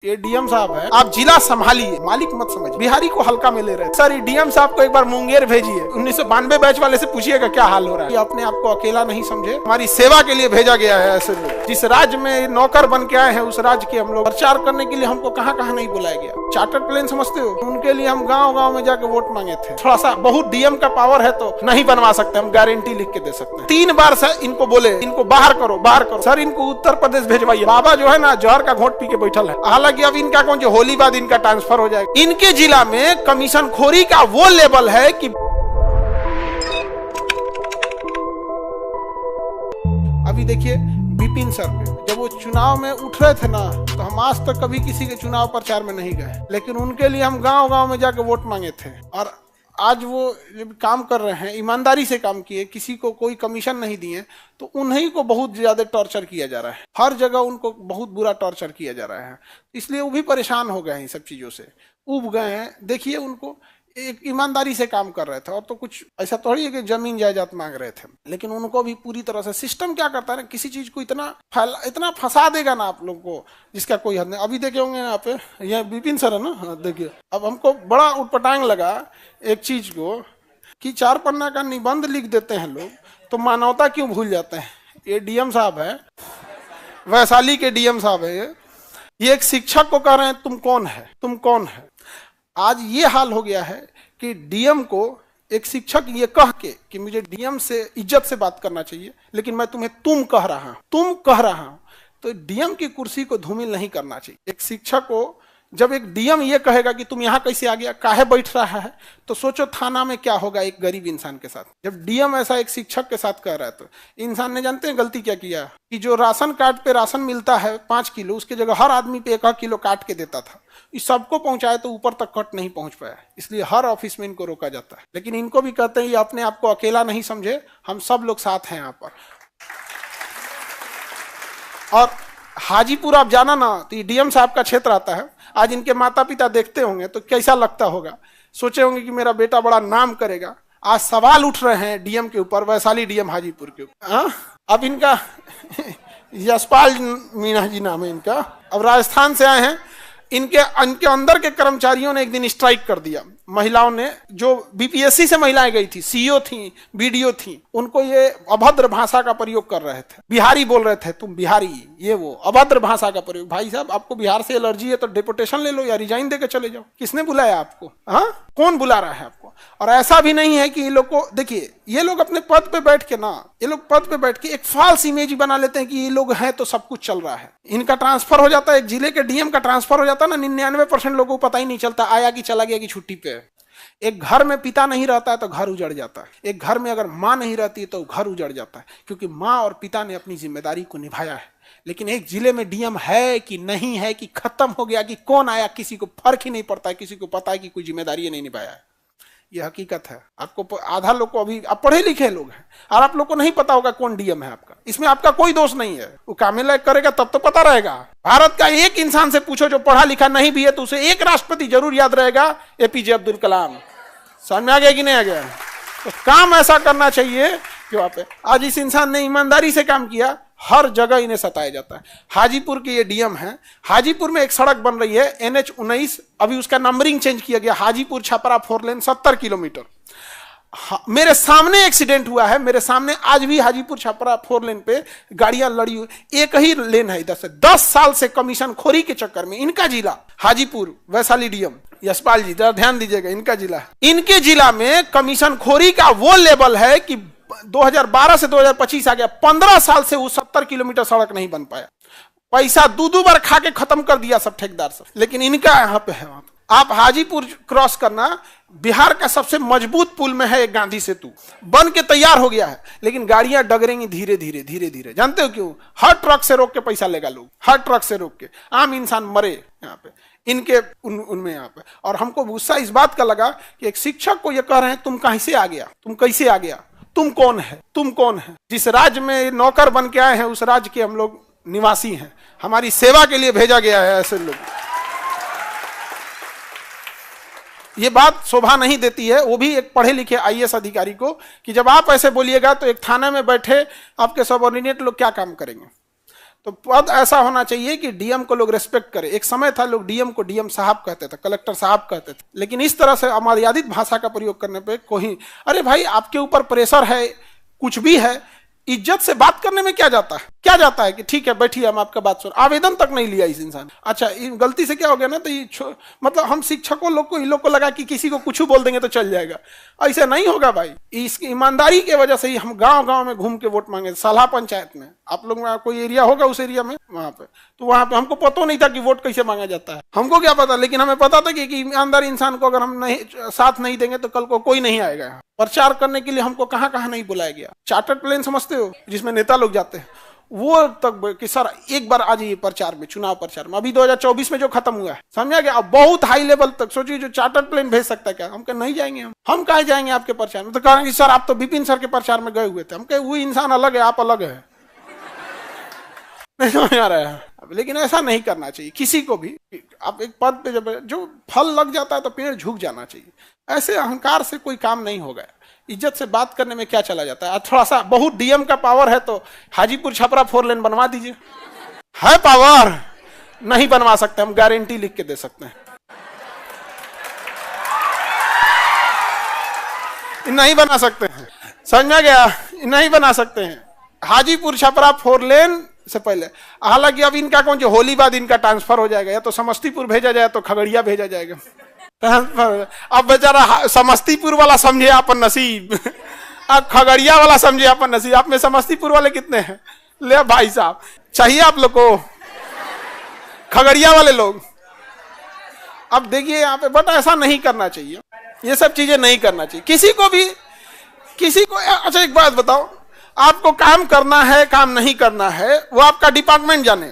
ये डीएम साहब है, आप जिला संभालिए, मालिक मत समझिए। बिहारी को हल्का में ले रहे हैं सर। ये डीएम साहब को एक बार मुंगेर भेजिए, 1992 बैच वाले से पूछिएगा क्या हाल हो रहा है। ये अपने आप को अकेला नहीं समझे, हमारी सेवा के लिए भेजा गया है। ऐसे लोग जिस राज्य में नौकर बन के आए हैं उस राज्य के हम लोग प्रचार करने के लिए हमको कहाँ कहाँ नहीं बुलाया गया। चार्टर्ड प्लेन समझते हो, उनके लिए हम गाँव गाँव में जाकर वोट मांगे थे। थोड़ा सा बहुत डीएम का पावर है तो नहीं बनवा सकते, हम गारंटी लिख के दे सकते हैं। 3 बार से इनको बोले इनको बाहर करो बाहर करो, सर इनको उत्तर प्रदेश भेजवाइए। बाबा जो है ना जहर का घोट पी के बैठल है। हालांकि अब इनका कौन जो होली बाद इनका ट्रांसफर हो जाएगा। इनके जिला में कमीशन खोरी का वो लेवल है कि अभी देखिए विपिन सर पे जब वो चुनाव में उठ रहे थे ना, तो हम आज तक कभी किसी के चुनाव प्रचार में नहीं गए, लेकिन उनके लिए हम गांव गांव में जाकर वोट मांगे थे। और आज वो जब काम कर रहे हैं, ईमानदारी से काम किए, किसी को कोई कमीशन नहीं दिए, तो उन्हीं को बहुत ज्यादा टॉर्चर किया जा रहा है। हर जगह उनको बहुत बुरा टॉर्चर किया जा रहा है, इसलिए वो भी परेशान हो गए हैं, इन सब चीज़ों से उब गए हैं। देखिए उनको एक ईमानदारी से काम कर रहे थे, और तो कुछ ऐसा थोड़ी है कि जमीन जायदाद मांग रहे थे, लेकिन उनको भी पूरी तरह से सिस्टम क्या करता है ना, किसी चीज को इतना फंसा देगा ना आप लोग को जिसका कोई हद नहीं। अभी देखे होंगे यहाँ पे, यहाँ विपिन सर है ना, देखिए अब हमको बड़ा उटपटांग लगा एक चीज को कि 4 पन्ना का निबंध लिख देते हैं लोग, तो मानवता क्यों भूल जाते हैं। ये डीएम साहब है, वैशाली के डीएम साहब है, ये एक शिक्षक को कह रहे हैं तुम कौन है, तुम कौन है। आज ये हाल हो गया है कि डीएम को एक शिक्षक ये कह के कि मुझे डीएम से इज्जत से बात करना चाहिए, लेकिन मैं तुम्हें तुम कह रहा हूं, तो डीएम की कुर्सी को धूमिल नहीं करना चाहिए। एक शिक्षक को जब एक डीएम ये कहेगा कि तुम यहाँ कैसे आ गया, काहे बैठ रहा है, तो सोचो थाना में क्या होगा एक गरीब इंसान के साथ। जब डीएम ऐसा एक शिक्षक के साथ कह रहा है, तो इंसान ने जानते हैं गलती क्या किया कि जो राशन कार्ड पे राशन मिलता है 5 किलो, उसके जगह हर आदमी पे 1 किलो काट के देता था। इस सबको पहुंचाए तो ऊपर तक कट नहीं पहुंच पाया, इसलिए हर ऑफिस में इनको रोका जाता है। लेकिन इनको भी कहते हैं ये अपने आप को अकेला नहीं समझे, हम सब लोग साथ हैं यहाँ पर। और हाजीपुर आप जाना ना, तो ये डीएम साहब का क्षेत्र आता है। आज इनके माता पिता देखते होंगे तो कैसा लगता होगा, सोचे होंगे कि मेरा बेटा बड़ा नाम करेगा। आज सवाल उठ रहे हैं डीएम के ऊपर, वैशाली डीएम हाजीपुर के ऊपर। अब इनका यशपाल मीणा जी नाम है इनका, अब राजस्थान से आए हैं। इनके अंदर के कर्मचारियों ने एक दिन स्ट्राइक कर दिया। महिलाओं ने, जो बीपीएससी से महिलाएं गई थी, सीईओ थी, बीडीओ थी, उनको ये अभद्र भाषा का प्रयोग कर रहे थे। बिहारी बोल रहे थे, तुम बिहारी, ये वो अभद्र भाषा का प्रयोग। भाई साहब आपको बिहार से एलर्जी है तो डिपोटेशन ले लो या रिजाइन देकर चले जाओ। किसने बुलाया आपको? हाँ, कौन बुला रहा है आपको? और ऐसा भी नहीं है कि ये लोग को, देखिए ये लोग अपने पद पे बैठ के ना, ये लोग पद पे बैठ के एक फॉल्स इमेज बना लेते हैं कि ये लोग हैं तो सब कुछ चल रहा है। इनका ट्रांसफर हो जाता है, एक जिले के डीएम का ट्रांसफर हो जाता है ना, 99% लोगों को पता ही नहीं चलता आया कि चला गया कि छुट्टी पे। एक घर में पिता नहीं रहता है तो घर उजड़ जाता है। एक घर में अगर माँ नहीं रहती है तो घर उजड़ जाता है, क्योंकि माँ और पिता ने अपनी जिम्मेदारी को निभाया है। लेकिन एक जिले में डीएम है कि नहीं है, कि खत्म हो गया, कि कौन आया, किसी को फर्क ही नहीं पड़ता है, किसी को पता है कि कोई जिम्मेदारी नहीं निभाया है। यह हकीकत है। आपको आधा लोग को, अभी आप पढ़े लिखे लोग हैं और आप लोग को नहीं पता होगा कौन डीएम है आपका। इसमें आपका कोई दोष नहीं है, वो कामिल करेगा तब तो पता रहेगा। भारत का एक इंसान से पूछो जो पढ़ा लिखा नहीं भी है, तो उसे एक राष्ट्रपति जरूर याद रहेगा, एपीजे अब्दुल कलाम। समझ में आ गया कि नहीं आ गया? तो काम ऐसा करना चाहिए कि वहां पे आज इस इंसान ने ईमानदारी से काम किया, हर जगह इन्हें सताया जाता है। हाजीपुर के ये डीएम हैं। हाजीपुर में एक सड़क बन रही है NH-19, अभी उसका नंबरिंग चेंज किया गया, हाजीपुर छपरा 4 लेन 70 किलोमीटर। मेरे सामने एक्सीडेंट हुआ है, मेरे सामने आज भी हाजीपुर छपरा 4 लेन पे गाड़ियां लड़ी हुई, एक ही लेन है इधर से। 10 साल से कमीशन खोरी के चक्कर में इनका जिला हाजीपुर, वैशाली डीएम यशपाल जी जरा ध्यान दीजिएगा, इनका जिला है। इनके जिला में कमीशन खोरी का वो लेवल है कि 2012 से 2025 आ गया, 15 साल से वो 70 किलोमीटर सड़क नहीं बन पाया। पैसा 2 बार खा के खत्म कर दिया सब ठेकेदार सब। लेकिन इनका यहाँ पे है, आप हाजीपुर क्रॉस करना, बिहार का सबसे मजबूत पुल में है एक गांधी सेतु, बन के तैयार हो गया है, लेकिन गाड़ियां डगरेंगी धीरे धीरे धीरे धीरे। जानते हो क्यों? हर ट्रक से रोक के पैसा लेगा लोग, हर ट्रक से रोक के, आम इंसान मरे यहाँ पे इनके उनमें यहाँ पे। और हमको गुस्सा इस बात का लगा कि एक शिक्षक को ये कह रहे हैं तुम कहीं से आ गया, तुम कैसे आ गया, तुम कौन है, तुम कौन है। जिस राज्य में नौकर बन के आए हैं उस राज्य के हम लोग निवासी हैं, हमारी सेवा के लिए भेजा गया है। ऐसे लोग ये बात शोभा नहीं देती है, वो भी एक पढ़े लिखे आईएएस अधिकारी को, कि जब आप ऐसे बोलिएगा तो एक थाना में बैठे आपके सबऑर्डिनेट लोग क्या काम करेंगे। तो पद ऐसा होना चाहिए कि डीएम को लोग रेस्पेक्ट करें। एक समय था लोग डीएम को डीएम साहब कहते थे, कलेक्टर साहब कहते थे, लेकिन इस तरह से अमर्यादित भाषा का प्रयोग करने पे कोई, अरे भाई आपके ऊपर प्रेशर है, कुछ भी है, इज्जत से बात करने में क्या जाता है, क्या जाता है कि ठीक है बैठिए हम आपका बात सुन, आवेदन तक नहीं लिया इस इंसान। अच्छा गलती से क्या हो गया ना, तो ये मतलब हम शिक्षकों लोग को, इन लोग को लगा कि किसी को कुछ बोल देंगे तो चल जाएगा, ऐसे नहीं होगा भाई। इसकी ईमानदारी की वजह से ही हम गांव गांव में घूम के वोट मांगे। साला पंचायत में आप लोग में कोई एरिया होगा, उस एरिया में वहां पे, तो वहां पे हमको पता नहीं था कि वोट कैसे मांगा जाता है, हमको क्या पता, लेकिन हमें पता था कि ईमानदार इंसान को अगर हम नहीं साथ नहीं देंगे तो कल को कोई नहीं आएगा। प्रचार करने के लिए हमको कहां कहां नहीं बुलाया गया। चार्टर्ड प्लेन समझते हो, जिसमें नेता लोग जाते हैं, वो तक कि सर एक बार आ जाइए प्रचार में, चुनाव प्रचार में। अभी 2024 में जो खत्म हुआ है, समझा गया, अब बहुत हाई लेवल तक सोचिए जो चार्टर्ड प्लेन भेज सकता है क्या। हम कहे नहीं जाएंगे, हम कहा जाएंगे आपके प्रचार में, तो कहेंगे सर आप तो विपिन सर के प्रचार में गए हुए थे। हम कहे वो इंसान अलग है, आप अलग है, नहीं समझ आ रहा है। लेकिन ऐसा नहीं करना चाहिए किसी को भी। आप एक पद पे जब जो फल लग जाता है तो पेड़ झुक जाना चाहिए। ऐसे अहंकार से कोई काम नहीं होगा। इज्जत से बात करने में क्या चला जाता है। थोड़ा सा बहुत डीएम का पावर है तो हाजीपुर छपरा 4 लेन बनवा दीजिए, है पावर। नहीं बनवा सकते, हम गारंटी लिख के दे सकते हैं, नहीं बना सकते हैं, समझ में गया, नहीं बना सकते हैं। हाजीपुर छपरा 4 लेन से पहले, हालांकि अब इनका कौन जो होली बाद इनका ट्रांसफर हो जाएगा, या तो समस्तीपुर भेजा जाए तो खगड़िया भेजा जाएगा। अब बेचारा समस्तीपुर वाला समझे अपन नसीब, अब खगड़िया वाला समझे अपन नसीब। आप में समस्तीपुर वाले कितने हैं? ले भाई साहब, चाहिए आप लोग को खगड़िया वाले लोग। अब देखिए यहाँ पे, बट ऐसा नहीं करना चाहिए, ये सब चीजें नहीं करना चाहिए किसी को भी, किसी को। अच्छा एक बात बताओ, आपको काम करना है काम नहीं करना है वो आपका डिपार्टमेंट जाने,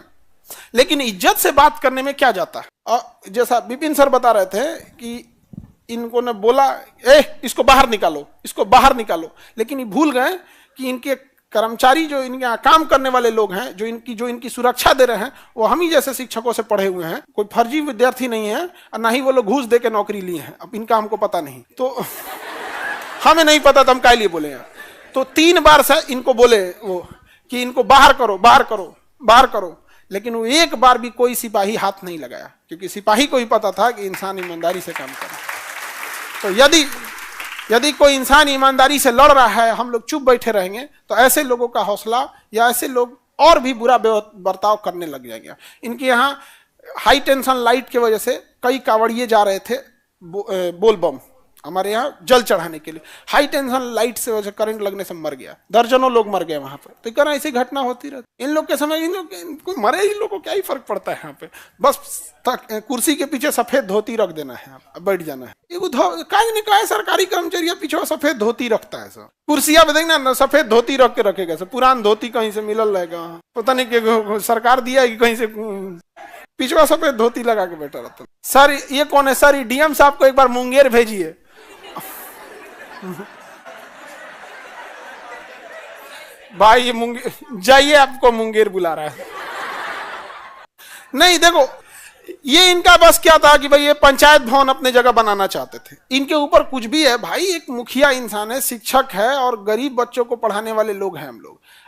लेकिन इज्जत से बात करने में क्या जाता है। और जैसा विपिन सर बता रहे थे कि इनको ने बोला इसको बाहर निकालो, इसको बाहर निकालो, लेकिन ये भूल गए कि इनके कर्मचारी जो इनके यहाँ काम करने वाले लोग हैं, जो इनकी सुरक्षा दे रहे हैं, वो हम ही जैसे शिक्षकों से पढ़े हुए हैं। कोई फर्जी विद्यार्थी नहीं है और ना ही वो लोग घूस दे के नौकरी लिए हैं। अब इनका हमको पता नहीं, तो हमें नहीं पता तो हम क्या लिए बोले। तो 3 बार से इनको बोले वो कि इनको बाहर करो, बाहर करो, बाहर करो, लेकिन वो एक बार भी कोई सिपाही हाथ नहीं लगाया, क्योंकि सिपाही को ही पता था कि इंसान ईमानदारी से काम करे। तो यदि कोई इंसान ईमानदारी से लड़ रहा है, हम लोग चुप बैठे रहेंगे, तो ऐसे लोगों का हौसला या ऐसे लोग और भी बुरा बर्ताव करने लग जाएंगे। इनके यहाँ हाई टेंशन लाइट की वजह से कई कांवड़िए जा रहे थे बोलबम, हमारे यहाँ जल चढ़ाने के लिए। हाई टेंशन लाइट से वजह करंट लगने से मर गया, दर्जनों लोग मर गए वहां पर। तो कह रहा ऐसी घटना होती रहती। इन लोग के समय इन लोग मरे, इन लोग को क्या ही फर्क पड़ता है। यहाँ पे बस कुर्सी के पीछे सफेद धोती रख देना है, बैठ जाना है। नहीं कहा सरकारी कर्मचारी पीछे सफेद धोती रखता है, सब कुर्सिया पे देखना ना सफेद धोती रख के रखेगा। पुरान धोती कहीं से मिलल रहेगा, पता नहीं सरकार दिया है कि कहीं से, पिछवा सफेद धोती लगा के बैठा रहता। सर ये कौन है? सर डीएम साहब को एक बार मुंगेर भेजिए। भाई ये मुंगेर जाइए, आपको मुंगेर बुला रहा है। नहीं देखो, ये इनका बस क्या था कि भाई ये पंचायत भवन अपने जगह बनाना चाहते थे। इनके ऊपर कुछ भी है भाई, एक मुखिया इंसान है, शिक्षक है और गरीब बच्चों को पढ़ाने वाले लोग हैं।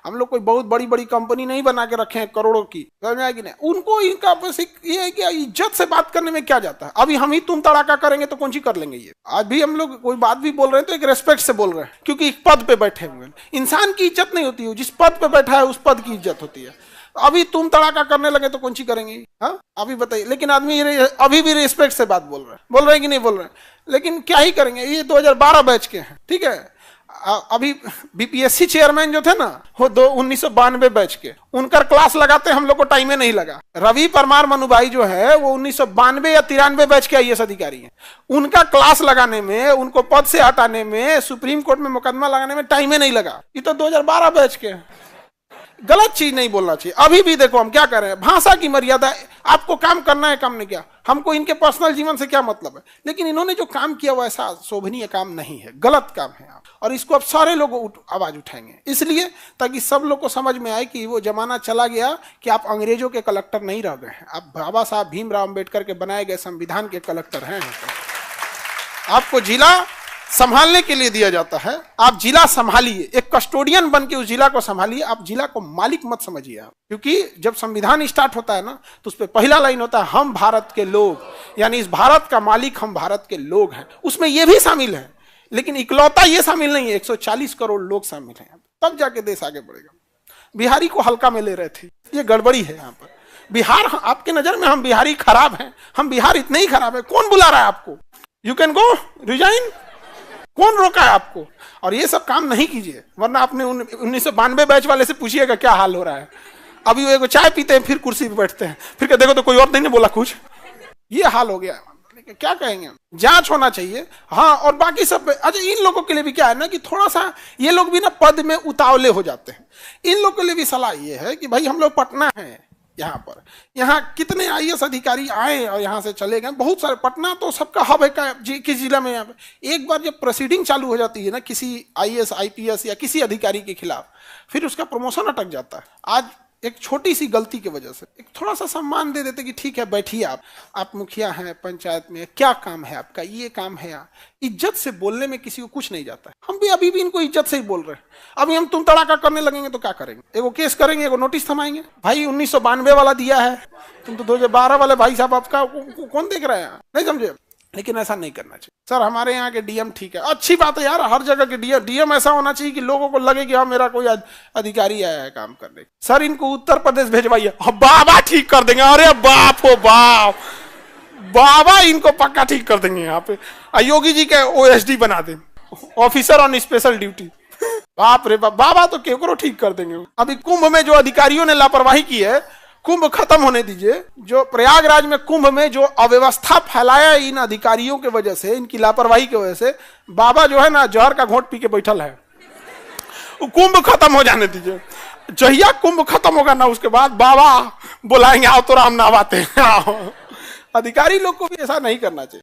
हम लोग कोई बहुत बड़ी बड़ी कंपनी नहीं बना के रखे हैं करोड़ों की, समझ में आएगी नहीं। उनको इनका बस ये है कि इज्जत से बात करने में क्या जाता है। अभी हम ही तुम तड़ाका करेंगे तो कौन सी कर लेंगे। ये आज भी हम लोग कोई बात भी बोल रहे हैं तो एक रेस्पेक्ट से बोल रहे हैं, क्योंकि एक पद पे बैठे हुए हैं। इंसान की इज्जत नहीं होती है, जिस पद पे बैठा है उस पद की इज्जत होती है। अभी तुम तड़ाका करने लगे तो कौन सी करेंगे? हाँ अभी बताइए। लेकिन आदमी अभी भी रिस्पेक्ट से बात बोल रहे हैं कि नहीं बोल रहे हैं, लेकिन क्या ही करेंगे। ये 2012 बैच के हैं, ठीक है। अभी बीपीएससी चेयरमैन जो थे ना, वो 1992 बैच के, उनका क्लास लगाते हम लोग को टाइम नहीं लगा। रवि परमार मनुभाई जो है वो 1992 या 93 बैच के आईएएस अधिकारी हैं। उनका क्लास लगाने में, उनको पद से हटाने में, सुप्रीम कोर्ट में मुकदमा लगाने में टाइम नहीं लगा। ये तो 2012 बैच के। गलत चीज नहीं बोलना चाहिए। अभी भी देखो हम क्या कर रहे हैं, भाषा की मर्यादा। आपको काम करना है, काम नहीं किया, हमको इनके पर्सनल जीवन से क्या मतलब है। लेकिन इन्होंने जो काम किया वो ऐसा शोभनीय काम नहीं है, गलत काम है। और इसको अब सारे लोग आवाज उठाएंगे, इसलिए ताकि सब लोग को समझ में आए कि वो जमाना चला गया कि आप अंग्रेजों के कलेक्टर नहीं रह गए हैं, आप बाबा साहब भीमराव अम्बेडकर के बनाए गए संविधान के कलेक्टर हैं। आपको जिला संभालने के लिए दिया जाता है। आप जिला संभालिए, एक कस्टोडियन बन के उस जिला को संभालिए, आप जिला को मालिक मत समझिए आप। क्योंकि जब संविधान स्टार्ट होता है ना, तो उस पर पहला लाइन होता है हम भारत के लोग, यानी इस भारत का मालिक हम भारत के लोग हैं। उसमें यह भी शामिल है, लेकिन इकलौता ये शामिल नहीं है, 140 करोड़ लोग शामिल हैं, तब जाके देश आगे बढ़ेगा। बिहारी को हल्का में ले रहे थे, ये गड़बड़ी है यहाँ पर। बिहार, आपके नजर में हम बिहारी खराब हैं, हम बिहार इतने ही खराब है, कौन बुला रहा है आपको? यू कैन गो रिजाइन, कौन रोका है आपको? और ये सब काम नहीं कीजिए, वरना आपने 1992 बैच वाले से पूछिएगा क्या हाल हो रहा है। अभी वो एक चाय पीते हैं, फिर कुर्सी पे बैठते हैं, फिर देखो तो कोई और नहीं बोला कुछ, ये हाल हो गया। क्या कहेंगे? जांच होना चाहिए। हाँ, और बाकी सब अच्छा, इन लोगों के लिए भी क्या है ना कि थोड़ा सा ये लोग भी ना पद में उतावले हो जाते हैं। इन लोगों के लिए भी सलाह ये है कि भाई हम लोग पटना है, यहाँ पर यहाँ कितने आईएएस अधिकारी आए और यहाँ से चले गए, बहुत सारे। पटना तो सबका हब है किस जिला में। यहाँ पे एक बार जब प्रोसीडिंग चालू हो जाती है ना किसी आईएएस आईपीएस या किसी अधिकारी के खिलाफ, फिर उसका प्रमोशन अटक जाता है। आज एक छोटी सी गलती की वजह से एक थोड़ा सा सम्मान दे देते कि ठीक है बैठिए, आप मुखिया हैं पंचायत में, क्या काम है आपका, ये काम है। इज्जत से बोलने में किसी को कुछ नहीं जाता है। हम भी अभी भी इनको इज्जत से ही बोल रहे हैं। अभी हम तुम तड़ाका करने लगेंगे तो क्या करेंगे? एगो केस करेंगे, एगो नोटिस थमाएंगे। भाई 1992 वाला दिया है, तुम तो 2012 वाले भाई साहब, आपका कौन देख रहे हैं? नहीं समझे? लेकिन ऐसा नहीं करना चाहिए। सर हमारे यहाँ के डीएम ठीक है, अच्छी बात है यार, हर जगह के डीएम ऐसा होना चाहिए कि लोगों को लगे कि हाँ मेरा कोई अधिकारी आया है काम करने। सर इनको उत्तर प्रदेश भेजवाइए, बाबा ठीक कर देंगे। अरे बाप हो बाप, बाबा इनको पक्का ठीक कर देंगे। यहाँ पे योगी जी के ओएसडी बना दें, ऑफिसर ऑन स्पेशल ड्यूटी। बाप रे बाप, बाबा तो केकरो ठीक कर देंगे। अभी कुंभ में जो अधिकारियों ने लापरवाही की है, कुंभ खत्म होने दीजिए। जो प्रयागराज में कुंभ में जो अव्यवस्था फैलाया इन अधिकारियों के वजह से, इनकी लापरवाही की वजह से, बाबा जो है ना जहर का घोंट पी के बैठल है। कुंभ खत्म हो जाने दीजिए, जहिया कुंभ खत्म होगा ना उसके बाद बाबा बुलाएंगे, आओ तो राम नहाते हैं। अधिकारी लोग को भी ऐसा नहीं करना चाहिए।